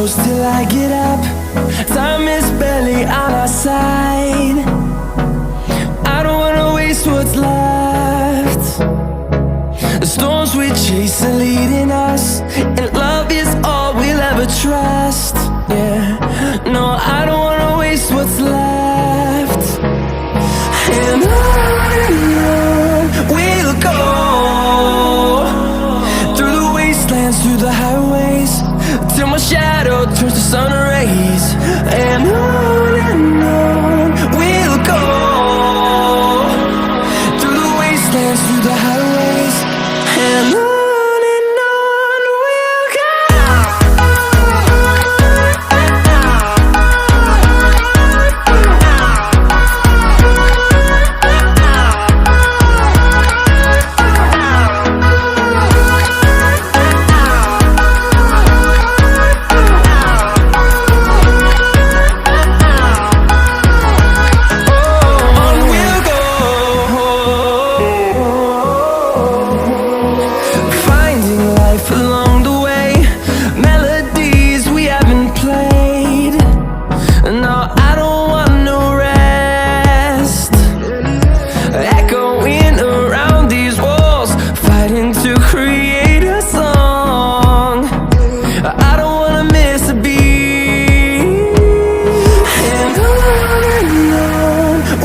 close till I get up. Time is barely on our side. I don't wanna waste what's left. The storms we chase are leading us, and love is all we'll ever trust. Yeah, no, I don't wanna waste what's left. And on we'll go, through the wastelands, through the highways, till my shadow turns to sun rays. And on we'll go, through the wastelands, through the highways, and on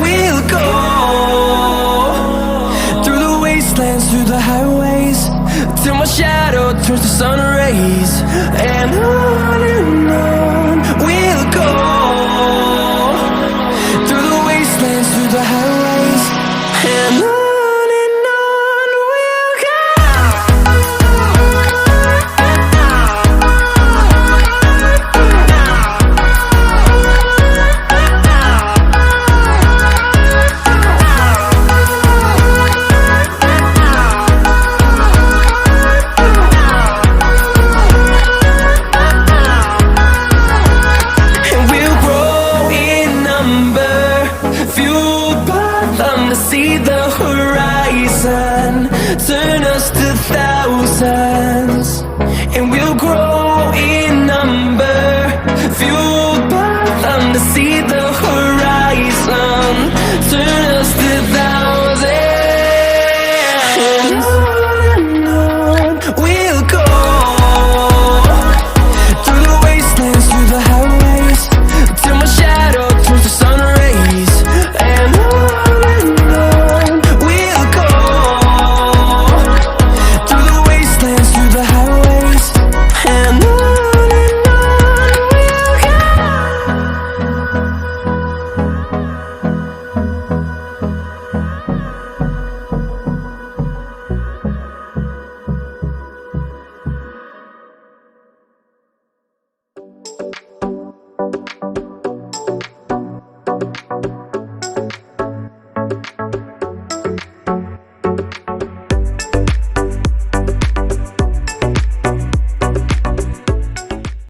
we'll go. Through the highways, till my shadow turns to sun rays. And on we'll go, through the wastelands, through the highways, and on we'll go. See the horizon turn us to thousands, and we'll grow in number, fuel